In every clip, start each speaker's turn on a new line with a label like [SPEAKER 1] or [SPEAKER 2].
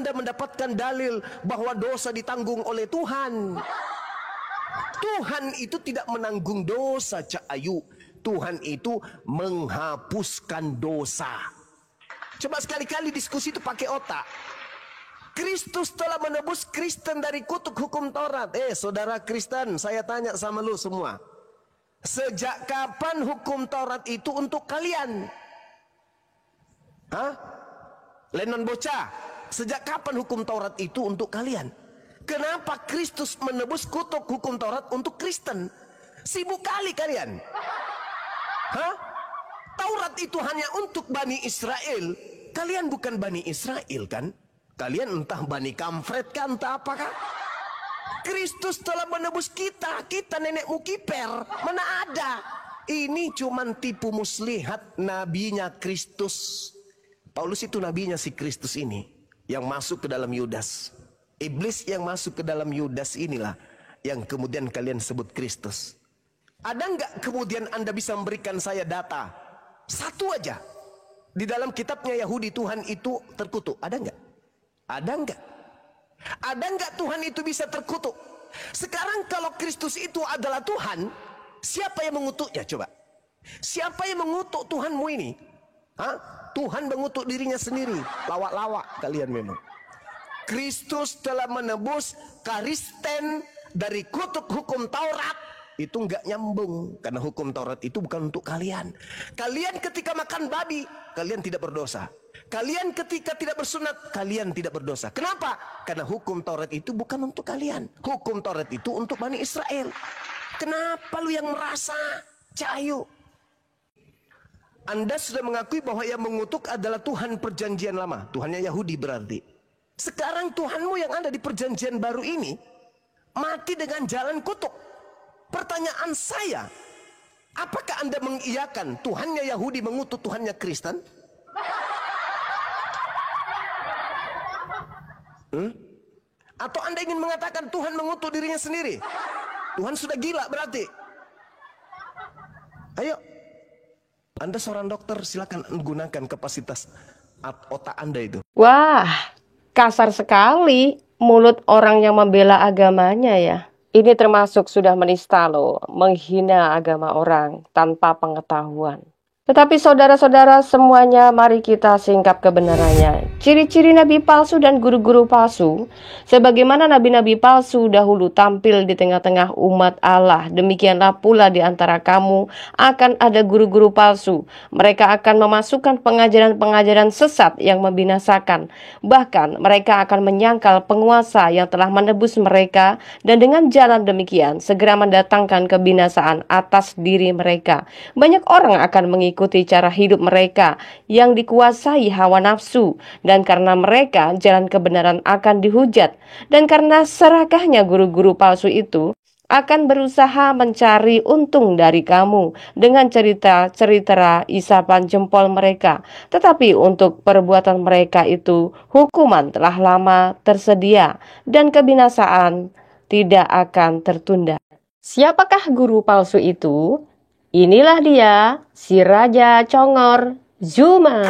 [SPEAKER 1] Anda mendapatkan dalil bahwa dosa ditanggung oleh Tuhan. Tuhan itu tidak menanggung dosa, Cak Ayu. Tuhan itu menghapuskan dosa. Coba sekali-kali diskusi itu pakai otak. Kristus telah menebus Kristen dari kutuk hukum Taurat. Saudara Kristen, saya tanya sama lu semua. Sejak kapan hukum Taurat itu untuk kalian? Hah? Lennon bocah, sejak kapan hukum Taurat itu untuk kalian? Kenapa Kristus menebus kutuk hukum Taurat untuk Kristen? Sibuk kali kalian. Hah? Taurat itu hanya untuk Bani Israel. Kalian bukan Bani Israel kan? Kalian entah Bani Kamfret kan, entah apakah. Kristus telah menebus kita. Kita nenek mukiper. Mana ada? Ini cuman tipu muslihat nabinya Kristus. Paulus itu nabinya si Kristus ini. Yang masuk ke dalam Yudas. Iblis yang masuk ke dalam Yudas inilah yang kemudian kalian sebut Kristus. Ada nggak kemudian Anda bisa memberikan saya data? Satu aja. Di dalam kitabnya Yahudi Tuhan itu terkutuk. Ada nggak? Ada nggak? Ada nggak Tuhan itu bisa terkutuk? Sekarang kalau Kristus itu adalah Tuhan, siapa yang mengutuknya coba? Siapa yang mengutuk Tuhanmu ini? Hah? Tuhan mengutuk dirinya sendiri. Lawak-lawak kalian memang. Kristus telah menebus Kristen dari kutuk hukum Taurat. Itu enggak nyambung. Karena hukum Taurat itu bukan untuk kalian. Kalian ketika makan babi, kalian tidak berdosa. Kalian ketika tidak bersunat, kalian tidak berdosa. Kenapa? Karena hukum Taurat itu bukan untuk kalian. Hukum Taurat itu untuk Bani Israel. Kenapa lu yang merasa? Cahayu. Anda sudah mengakui bahwa yang mengutuk adalah Tuhan perjanjian lama. Tuhannya Yahudi berarti. Sekarang Tuhanmu yang ada di perjanjian baru ini mati dengan jalan kutuk. Pertanyaan saya, apakah Anda mengiyakan Tuhannya Yahudi mengutuk Tuhannya Kristen? Atau Anda ingin mengatakan Tuhan mengutuk dirinya sendiri? Tuhan sudah gila berarti. Ayo, Anda seorang dokter, silakan gunakan kapasitas otak Anda itu.
[SPEAKER 2] Wah, kasar sekali mulut orang yang membela agamanya ya. Ini termasuk sudah menista loh, menghina agama orang tanpa pengetahuan. Tetapi saudara-saudara semuanya, mari kita singkap kebenarannya. Ciri-ciri nabi palsu dan guru-guru palsu, sebagaimana nabi-nabi palsu dahulu tampil di tengah-tengah umat Allah, demikianlah pula di antara kamu akan ada guru-guru palsu. Mereka akan memasukkan pengajaran-pengajaran sesat yang membinasakan. Bahkan mereka akan menyangkal penguasa yang telah menebus mereka, dan dengan jalan demikian segera mendatangkan kebinasaan atas diri mereka. Banyak orang akan mengikuti cara hidup mereka yang dikuasai hawa nafsu, dan karena mereka jalan kebenaran akan dihujat, dan karena serakahnya guru-guru palsu itu akan berusaha mencari untung dari kamu dengan cerita-cerita isapan jempol mereka. Tetapi untuk perbuatan mereka itu hukuman telah lama tersedia, dan kebinasaan tidak akan tertunda. Siapakah guru palsu itu? Inilah dia, si Raja Congor Zuma.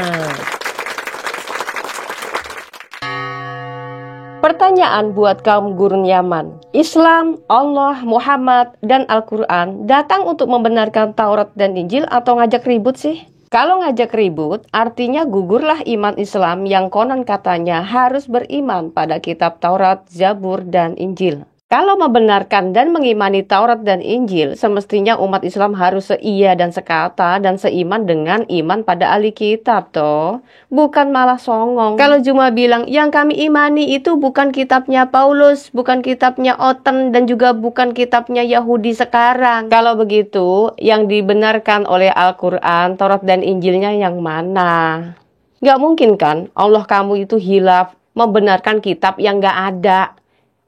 [SPEAKER 2] Pertanyaan buat kaum gurun Yaman. Islam, Allah, Muhammad, dan Al-Quran datang untuk membenarkan Taurat dan Injil atau ngajak ribut sih? Kalau ngajak ribut, artinya gugurlah iman Islam yang konon katanya harus beriman pada kitab Taurat, Zabur, dan Injil. Kalau membenarkan dan mengimani Taurat dan Injil, semestinya umat Islam harus seia dan sekata dan seiman dengan iman pada ahli kitab toh. Bukan malah songong. Kalau cuma bilang, yang kami imani itu bukan kitabnya Paulus, bukan kitabnya Oten, dan juga bukan kitabnya Yahudi sekarang. Kalau begitu, yang dibenarkan oleh Al-Quran, Taurat dan Injilnya yang mana? Gak mungkin kan Allah kamu itu hilaf membenarkan kitab yang gak ada.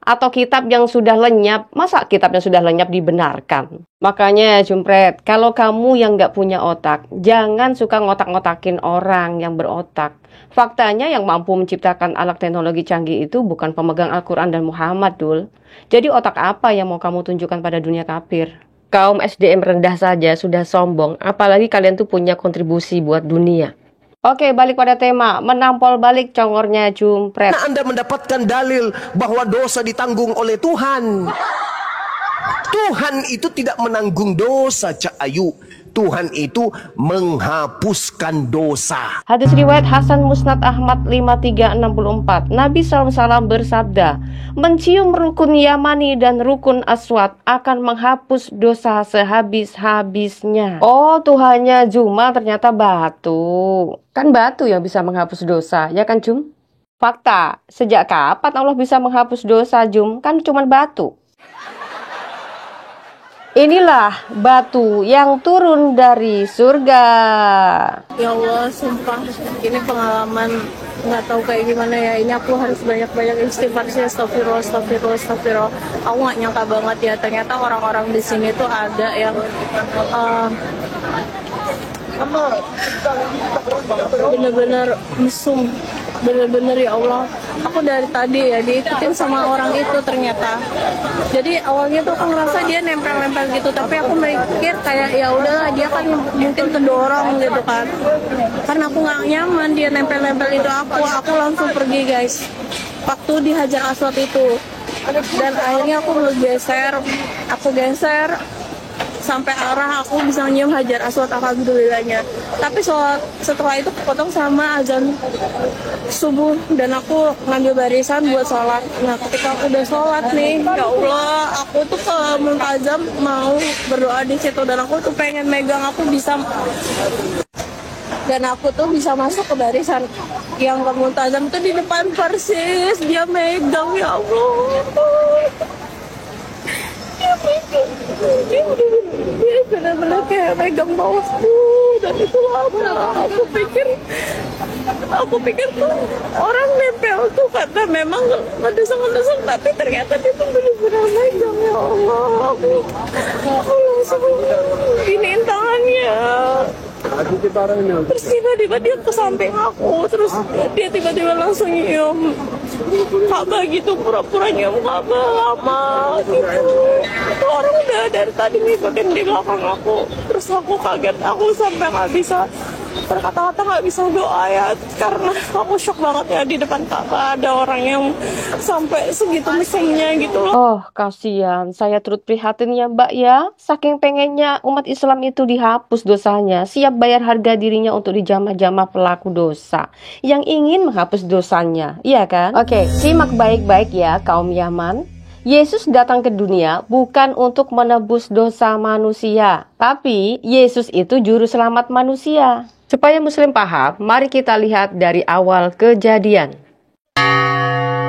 [SPEAKER 2] Atau kitab yang sudah lenyap, masa kitab yang sudah lenyap dibenarkan? Makanya Jumpret, kalau kamu yang gak punya otak, jangan suka ngotak-ngotakin orang yang berotak. Faktanya yang mampu menciptakan alat teknologi canggih itu bukan pemegang Al-Quran dan Muhammad, Dul. Jadi otak apa yang mau kamu tunjukkan pada dunia kafir? Kaum SDM rendah saja sudah sombong, apalagi kalian tuh punya kontribusi buat dunia. Oke, balik pada tema, menampol balik congornya Jumpret.
[SPEAKER 1] Nah, Anda mendapatkan dalil bahwa dosa ditanggung oleh Tuhan. Tuhan itu tidak menanggung dosa, Cak Ayu. Tuhan itu menghapuskan dosa.
[SPEAKER 2] Hadis riwayat Hasan Musnad Ahmad 5364. Nabi SAW bersabda, mencium rukun Yamani dan rukun Aswad akan menghapus dosa sehabis-habisnya. Oh, Tuhannya Juma ternyata batu. Kan batu yang bisa menghapus dosa, ya kan Jum? Fakta, sejak kapan Allah bisa menghapus dosa Jum? Kan cuma batu. Inilah batu yang turun dari surga.
[SPEAKER 3] Ya Allah, sumpah ini pengalaman nggak tahu kayak gimana ya. Ini aku harus banyak-banyak istighfar sih, astagfirullah. Aku nggak nyangka banget ya, ternyata orang-orang di sini tuh ada yang bener-bener mesum, bener-bener ya Allah. Aku dari tadi ya diikutin sama orang itu ternyata. Jadi awalnya tuh aku ngerasa dia nempel-nempel gitu, tapi aku mikir kayak ya udahlah, dia kan mungkin kedorong gitu kan. Karena aku nggak nyaman dia nempel-nempel itu, aku langsung pergi guys. Waktu di Hajar Aswad itu, dan akhirnya aku geser sampai arah aku bisa nyium Hajar Aswad, alhamdulillahnya. Tapi setelah itu kepotong sama azan subuh dan aku ngambil barisan buat sholat. Nah, ketika aku udah sholat nih, ya Allah, aku tuh ke Multazam mau berdoa di situ dan aku tuh pengen megang, aku bisa masuk ke barisan yang ke Multazam itu di depan persis dia megang, ya Allah. Dia benar-benar kayak megang bawahku dan itu lama. Aku pikir tuh orang nempel tuh karena memang ngedesek-ngedesek, tapi ternyata dia tuh benar-benar megang, ya Allah. Aku langsung giniin tangannya. Terus tiba-tiba dia ke samping aku, terus dia tiba-tiba langsung nyium Ka'bah gitu, pura-pura nyium Ka'bah lama gitu. Itu orang udah dari tadi ngikutin di belakang aku. Terus aku kaget, aku sampai nggak bisa berkata-kata, nggak bisa doa ya, karena aku shock banget ya di depan Ka'bah ada orang yang sampai segitu mesennya gitu loh.
[SPEAKER 2] Oh, kasihan. Saya turut prihatin ya Mbak ya. Saking pengennya umat Islam itu dihapus dosanya, siap bayar harga dirinya untuk dijamah-jamah pelaku dosa yang ingin menghapus dosanya. Iya kan? Oke, simak baik-baik ya kaum Yaman. Yesus datang ke dunia bukan untuk menebus dosa manusia, tapi Yesus itu juru selamat manusia. Supaya Muslim paham, mari kita lihat dari awal kejadian.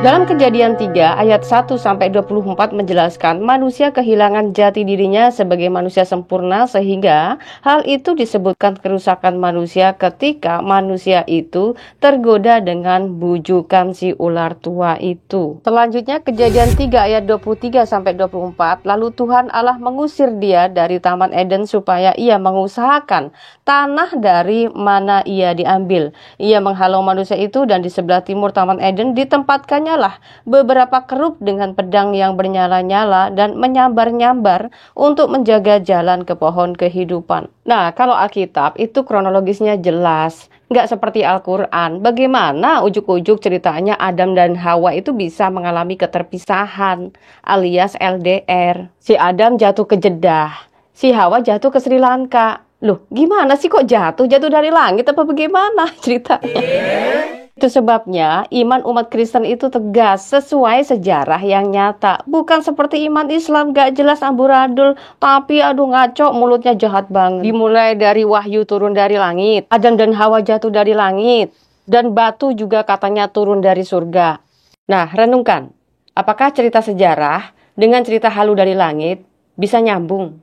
[SPEAKER 2] Dalam Kejadian 3 ayat 1-24 menjelaskan manusia kehilangan jati dirinya sebagai manusia sempurna, sehingga hal itu disebutkan kerusakan manusia ketika manusia itu tergoda dengan bujukan si ular tua itu. Selanjutnya Kejadian 3 ayat 23-24, lalu Tuhan Allah mengusir dia dari Taman Eden supaya ia mengusahakan tanah dari mana ia diambil. Ia menghalau manusia itu dan di sebelah timur Taman Eden ditempatkannya lah beberapa kerub dengan pedang yang bernyala-nyala dan menyambar-nyambar untuk menjaga jalan ke pohon kehidupan. Nah, kalau Alkitab itu kronologisnya jelas, nggak seperti Al-Quran. Bagaimana ujuk-ujuk ceritanya Adam dan Hawa itu bisa mengalami keterpisahan alias LDR. Si Adam jatuh ke Jeddah, si Hawa jatuh ke Sri Lanka. Loh, gimana sih kok jatuh? Jatuh dari langit apa bagaimana ceritanya? Itu sebabnya iman umat Kristen itu tegas sesuai sejarah yang nyata. Bukan seperti iman Islam gak jelas amburadul, tapi aduh ngaco, mulutnya jahat banget. Dimulai dari wahyu turun dari langit, Adam dan Hawa jatuh dari langit, dan batu juga katanya turun dari surga. Nah, renungkan, apakah cerita sejarah dengan cerita halu dari langit bisa nyambung?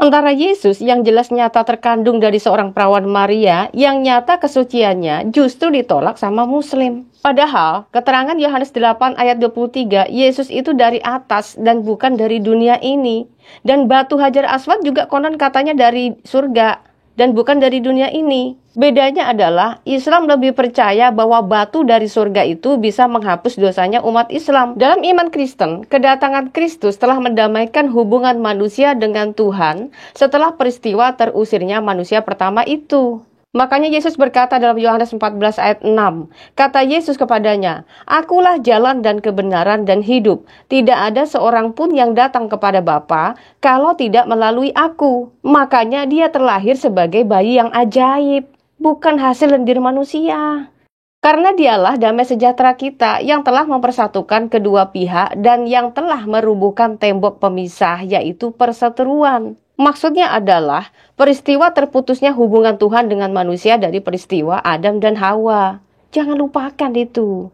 [SPEAKER 2] Sementara Yesus yang jelas nyata terkandung dari seorang perawan Maria yang nyata kesuciannya justru ditolak sama Muslim. Padahal keterangan Yohanes 8 ayat 23, Yesus itu dari atas dan bukan dari dunia ini. Dan batu Hajar Aswad juga konon katanya dari surga dan bukan dari dunia ini. Bedanya adalah Islam lebih percaya bahwa batu dari surga itu bisa menghapus dosanya umat Islam. Dalam iman Kristen, kedatangan Kristus telah mendamaikan hubungan manusia dengan Tuhan setelah peristiwa terusirnya manusia pertama itu. Makanya Yesus berkata dalam Yohanes 14 ayat 6, kata Yesus kepadanya, "Akulah jalan dan kebenaran dan hidup. Tidak ada seorang pun yang datang kepada Bapa kalau tidak melalui aku." Makanya dia terlahir sebagai bayi yang ajaib, bukan hasil lendir manusia. Karena dialah damai sejahtera kita yang telah mempersatukan kedua pihak dan yang telah merubuhkan tembok pemisah, yaitu perseteruan. Maksudnya adalah peristiwa terputusnya hubungan Tuhan dengan manusia dari peristiwa Adam dan Hawa. Jangan lupakan itu.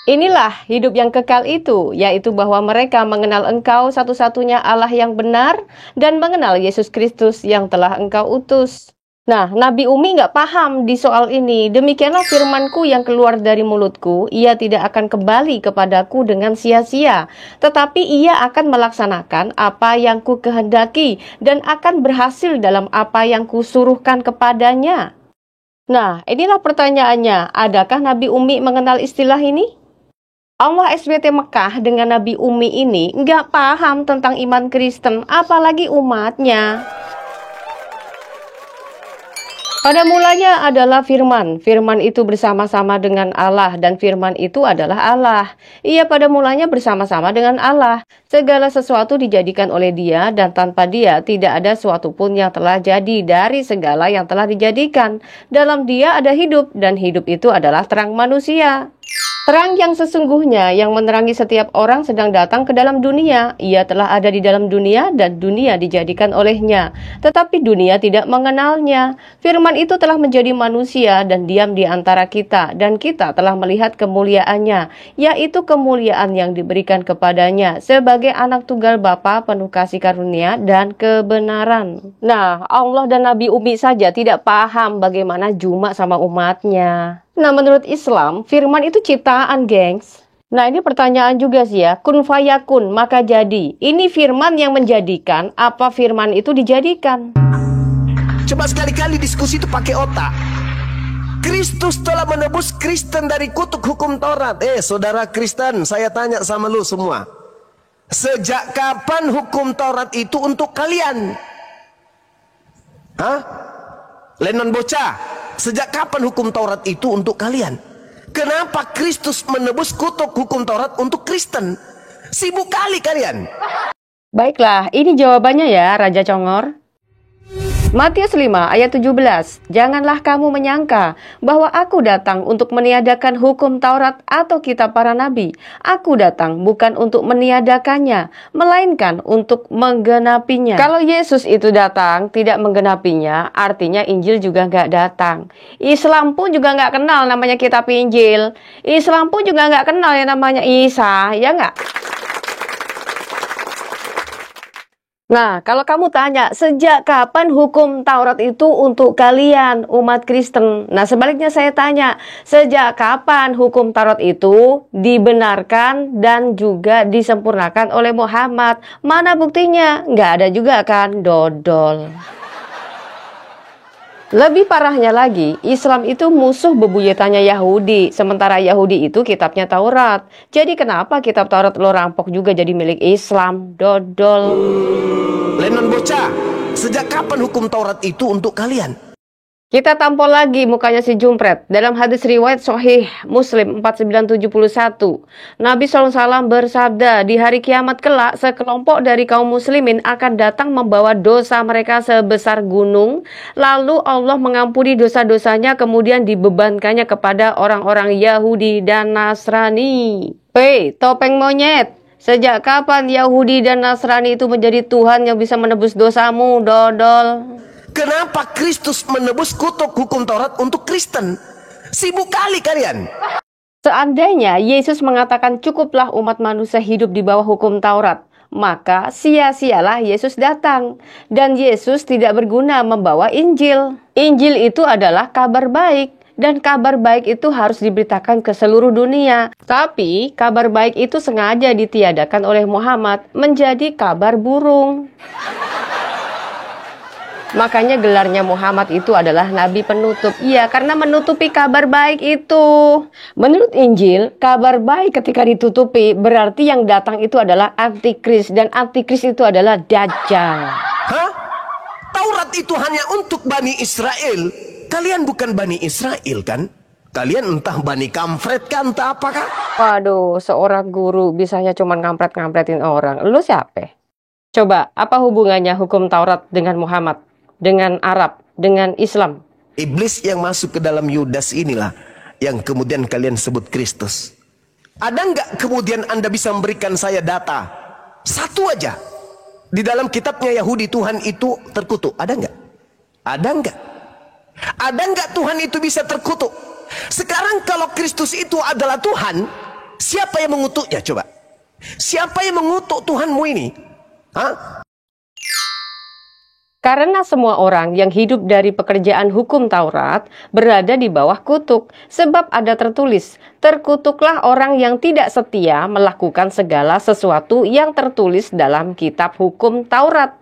[SPEAKER 2] Inilah hidup yang kekal itu, yaitu bahwa mereka mengenal Engkau satu-satunya Allah yang benar dan mengenal Yesus Kristus yang telah Engkau utus. Nah, Nabi Umi nggak paham di soal ini. Demikianlah firmanku yang keluar dari mulutku, ia tidak akan kembali kepadaku dengan sia-sia, tetapi ia akan melaksanakan apa yang ku kehendaki dan akan berhasil dalam apa yang kusuruhkan kepadanya. Nah, inilah pertanyaannya, adakah Nabi Umi mengenal istilah ini? Allah SBT Mekah dengan Nabi Umi ini nggak paham tentang iman Kristen, apalagi umatnya. Pada mulanya adalah firman. Firman itu bersama-sama dengan Allah dan firman itu adalah Allah. Ia pada mulanya bersama-sama dengan Allah. Segala sesuatu dijadikan oleh Dia dan tanpa Dia tidak ada sesuatu pun yang telah jadi dari segala yang telah dijadikan. Dalam Dia ada hidup dan hidup itu adalah terang manusia. Terang yang sesungguhnya yang menerangi setiap orang sedang datang ke dalam dunia. Ia telah ada di dalam dunia dan dunia dijadikan olehnya. Tetapi dunia tidak mengenalnya. Firman itu telah menjadi manusia dan diam di antara kita. Dan kita telah melihat kemuliaannya, yaitu kemuliaan yang diberikan kepadanya sebagai anak tunggal Bapa penuh kasih karunia dan kebenaran. Nah, Allah dan Nabi Umi saja tidak paham bagaimana Juma sama umatnya. Nah, menurut Islam, firman itu ciptaan, gengs. Nah, ini pertanyaan juga sih ya. Kun fayakun, maka jadi. Ini firman yang menjadikan, apa firman itu dijadikan?
[SPEAKER 1] Coba sekali-kali diskusi itu pakai otak. Kristus telah menebus Kristen dari kutuk hukum Taurat. Saudara Kristen, saya tanya sama lu semua. Sejak kapan hukum Taurat itu untuk kalian? Hah? Lenon bocah. Sejak kapan hukum Taurat itu untuk kalian? Kenapa Kristus menebus kutuk hukum Taurat untuk Kristen? Sibuk kali kalian.
[SPEAKER 2] Baiklah, ini jawabannya ya, Raja Congor. Matius 5 ayat 17. Janganlah kamu menyangka bahwa aku datang untuk meniadakan hukum Taurat atau kitab para nabi. Aku datang bukan untuk meniadakannya, melainkan untuk menggenapinya. Kalau Yesus itu datang tidak menggenapinya, artinya Injil juga nggak datang. Islam pun juga nggak kenal namanya kitab Injil. Islam pun juga nggak kenal yang namanya Isa, ya nggak? Nah, kalau kamu tanya, sejak kapan hukum Taurat itu untuk kalian, umat Kristen? Nah, sebaliknya saya tanya, sejak kapan hukum Taurat itu dibenarkan dan juga disempurnakan oleh Muhammad? Mana buktinya? Nggak ada juga kan? Dodol. Lebih parahnya lagi, Islam itu musuh bebuyutannya Yahudi, sementara Yahudi itu kitabnya Taurat. Jadi kenapa kitab Taurat lo rampok juga jadi milik Islam? Dodol.
[SPEAKER 1] Lenon bocah, sejak kapan hukum Taurat itu untuk kalian?
[SPEAKER 2] Kita tampol lagi mukanya si Jumpret. Dalam hadis riwayat Sahih Muslim 4971, Nabi SAW bersabda, di hari kiamat kelak, sekelompok dari kaum muslimin akan datang membawa dosa mereka sebesar gunung. Lalu Allah mengampuni dosa-dosanya, kemudian dibebankannya kepada orang-orang Yahudi dan Nasrani. Hei, topeng monyet. Sejak kapan Yahudi dan Nasrani itu menjadi Tuhan yang bisa menebus dosamu, dodol?
[SPEAKER 1] Kenapa Kristus menebus kutuk hukum Taurat untuk Kristen? Sibuk kali kalian.
[SPEAKER 2] Seandainya Yesus mengatakan cukuplah umat manusia hidup di bawah hukum Taurat, maka sia-sialah Yesus datang. Dan Yesus tidak berguna membawa Injil. Injil itu adalah kabar baik. Dan kabar baik itu harus diberitakan ke seluruh dunia. Tapi kabar baik itu sengaja ditiadakan oleh Muhammad menjadi kabar burung. Makanya gelarnya Muhammad itu adalah Nabi penutup. Iya, karena menutupi kabar baik itu. Menurut Injil, kabar baik ketika ditutupi berarti yang datang itu adalah antikris. Dan antikris itu adalah Dajjal.
[SPEAKER 1] Hah? Taurat itu hanya untuk Bani Israel. kalian bukan Bani Israel kan? Kalian entah Bani Kampret kan, entah apakah?
[SPEAKER 2] Waduh, seorang guru bisanya cuma ngampret-ngampretin orang. Lu siapa? Coba, apa hubungannya hukum Taurat dengan Muhammad, dengan Arab, dengan Islam?
[SPEAKER 1] Iblis yang masuk ke dalam Yudas inilah yang kemudian kalian sebut Kristus. Ada nggak kemudian Anda bisa memberikan saya data satu aja di dalam kitabnya Yahudi Tuhan itu terkutuk? Ada nggak? Ada nggak? Ada nggak Tuhan itu bisa terkutuk? Sekarang kalau Kristus itu adalah Tuhan, siapa yang mengutuknya coba? Siapa yang mengutuk Tuhanmu ini? Hah?
[SPEAKER 2] Karena semua orang yang hidup dari pekerjaan hukum Taurat berada di bawah kutuk. Sebab ada tertulis, terkutuklah orang yang tidak setia melakukan segala sesuatu yang tertulis dalam kitab hukum Taurat.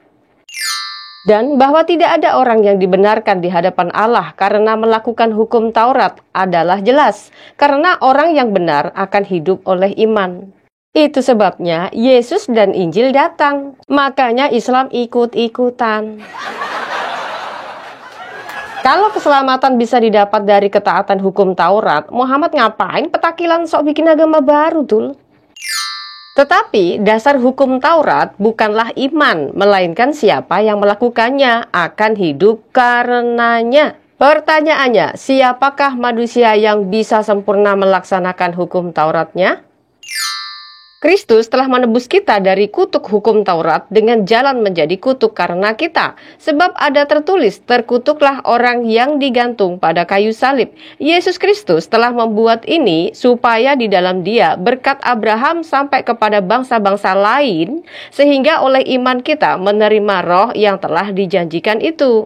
[SPEAKER 2] Dan bahwa tidak ada orang yang dibenarkan di hadapan Allah karena melakukan hukum Taurat adalah jelas. Karena orang yang benar akan hidup oleh iman. Itu sebabnya Yesus dan Injil datang. Makanya Islam ikut-ikutan. Kalau keselamatan bisa didapat dari ketaatan hukum Taurat, Muhammad ngapain petakilan sok bikin agama baru, Dul? Tetapi dasar hukum Taurat bukanlah iman, melainkan siapa yang melakukannya akan hidup karenanya. Pertanyaannya, siapakah manusia yang bisa sempurna melaksanakan hukum Tauratnya? Kristus telah menebus kita dari kutuk hukum Taurat dengan jalan menjadi kutuk karena kita. Sebab ada tertulis, terkutuklah orang yang digantung pada kayu salib. Yesus Kristus telah membuat ini supaya di dalam Dia berkat Abraham sampai kepada bangsa-bangsa lain, sehingga oleh iman kita menerima roh yang telah dijanjikan itu.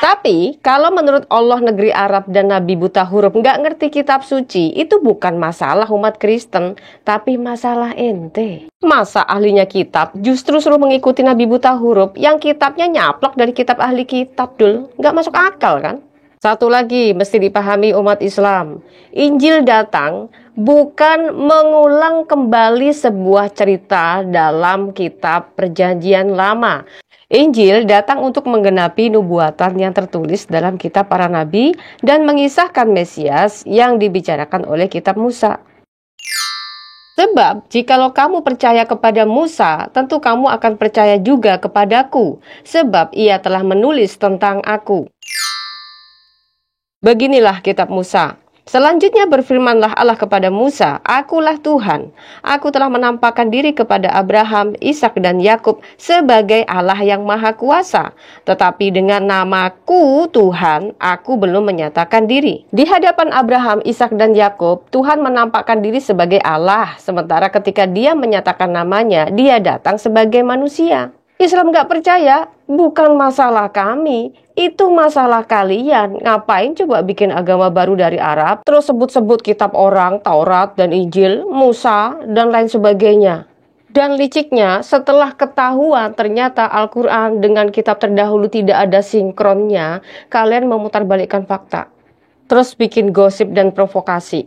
[SPEAKER 2] Tapi kalau menurut Allah negeri Arab dan Nabi buta huruf nggak ngerti kitab suci, itu bukan masalah umat Kristen, tapi masalah ente. Masa ahlinya kitab justru suruh mengikuti Nabi buta huruf yang kitabnya nyaplok dari kitab ahli kitab, Dul? Nggak masuk akal kan? Satu lagi mesti dipahami umat Islam. Injil datang bukan mengulang kembali sebuah cerita dalam kitab Perjanjian Lama. Injil datang untuk menggenapi nubuatan yang tertulis dalam kitab para nabi dan mengisahkan Mesias yang dibicarakan oleh kitab Musa. Sebab jikalau kamu percaya kepada Musa, tentu kamu akan percaya juga kepadaku, sebab ia telah menulis tentang aku. Beginilah kitab Musa. Selanjutnya berfirmanlah Allah kepada Musa, Akulah Tuhan, aku telah menampakkan diri kepada Abraham, Ishak dan Yakub sebagai Allah yang Maha Kuasa. Tetapi dengan namaku Tuhan, aku belum menyatakan diri. Di hadapan Abraham, Ishak dan Yakub, Tuhan menampakkan diri sebagai Allah. Sementara ketika Dia menyatakan namanya, Dia datang sebagai manusia. Islam gak percaya, bukan masalah kami, itu masalah kalian. Ngapain coba bikin agama baru dari Arab, terus sebut-sebut kitab orang, Taurat dan Injil, Musa, dan lain sebagainya. Dan liciknya, setelah ketahuan ternyata Al-Quran dengan kitab terdahulu tidak ada sinkronnya, kalian memutarbalikkan fakta. Terus bikin gosip dan provokasi.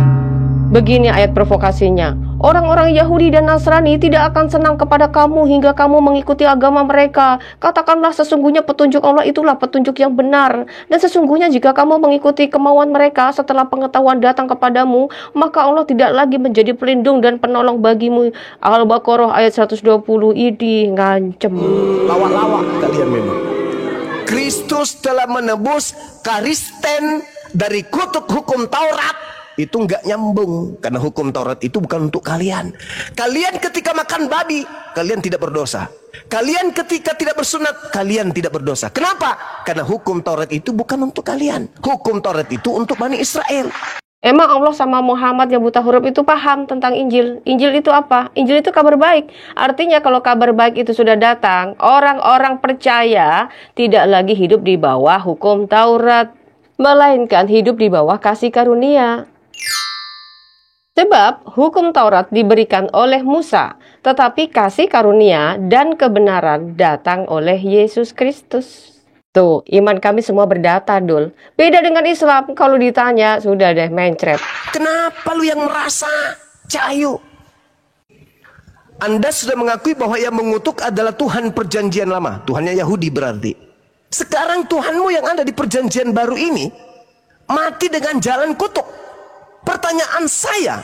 [SPEAKER 2] Begini ayat provokasinya, orang-orang Yahudi dan Nasrani tidak akan senang kepada kamu hingga kamu mengikuti agama mereka. Katakanlah sesungguhnya petunjuk Allah itulah petunjuk yang benar. Dan sesungguhnya jika kamu mengikuti kemauan mereka setelah pengetahuan datang kepadamu, maka Allah tidak lagi menjadi pelindung dan penolong bagimu. Al-Baqarah ayat 120, idih ngancem.
[SPEAKER 1] Lawak-lawak kalian memang. Kristus telah menebus Kristen dari kutuk hukum Taurat. Itu nggak nyambung karena hukum Taurat itu bukan untuk kalian. Kalian ketika makan babi, kalian tidak berdosa. Kalian ketika tidak bersunat, kalian tidak berdosa. Kenapa? Karena hukum Taurat itu bukan untuk kalian. Hukum Taurat itu untuk Bani Israel.
[SPEAKER 2] Emang Allah sama Muhammad yang buta huruf itu paham tentang Injil? Injil itu apa? Injil itu kabar baik. Artinya kalau kabar baik itu sudah datang, orang-orang percaya tidak lagi hidup di bawah hukum Taurat, melainkan hidup di bawah kasih karunia. Sebab hukum Taurat diberikan oleh Musa, tetapi kasih karunia dan kebenaran datang oleh Yesus Kristus. Tuh, iman kami semua berdata, Dul. Beda dengan Islam, kalau ditanya, sudah deh mencret.
[SPEAKER 1] Kenapa lu yang merasa cahayu? Anda sudah mengakui bahwa yang mengutuk adalah Tuhan Perjanjian Lama. Tuhannya Yahudi berarti. Sekarang Tuhanmu yang ada di Perjanjian Baru ini, mati dengan jalan kutuk. Pertanyaan saya,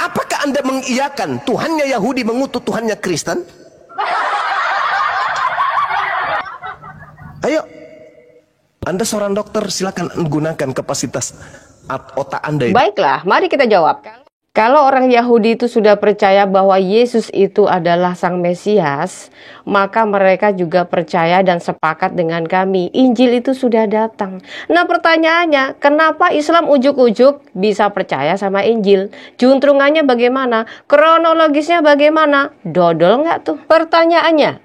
[SPEAKER 1] apakah Anda mengiyakan Tuhannya Yahudi mengutuk Tuhannya Kristen? Ayo, Anda seorang dokter, silakan gunakan kapasitas otak Anda ini.
[SPEAKER 2] Baiklah, mari kita jawab. Kalau orang Yahudi itu sudah percaya bahwa Yesus itu adalah Sang Mesias, maka mereka juga percaya dan sepakat dengan kami. Injil itu sudah datang. Nah, pertanyaannya, kenapa Islam ujuk-ujuk bisa percaya sama Injil? Juntrungannya bagaimana? Kronologisnya bagaimana? Dodol nggak tuh? Pertanyaannya,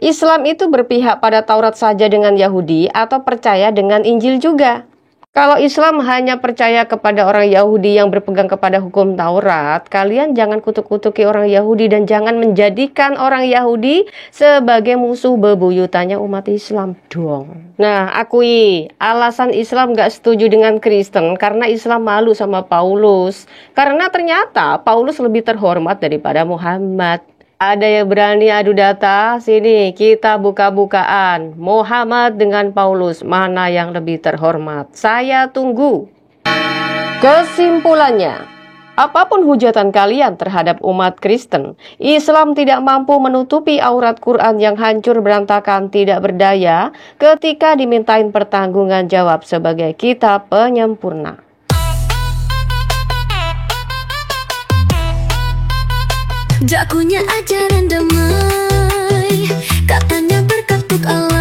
[SPEAKER 2] Islam itu berpihak pada Taurat saja dengan Yahudi atau percaya dengan Injil juga? Kalau Islam hanya percaya kepada orang Yahudi yang berpegang kepada hukum Taurat, kalian jangan kutuk-kutuki orang Yahudi dan jangan menjadikan orang Yahudi sebagai musuh bebuyutannya umat Islam dong. Nah, akui alasan Islam gak setuju dengan Kristen karena Islam malu sama Paulus. Karena ternyata Paulus lebih terhormat daripada Muhammad. Ada yang berani adu data? Sini kita buka-bukaan. Muhammad dengan Paulus, mana yang lebih terhormat? Saya tunggu. Kesimpulannya, apapun hujatan kalian terhadap umat Kristen, Islam tidak mampu menutupi aurat Quran yang hancur berantakan tidak berdaya ketika dimintain pertanggungan jawab sebagai kitab penyempurna.
[SPEAKER 4] Jak punya ajaran damai, katanya berkat Allah.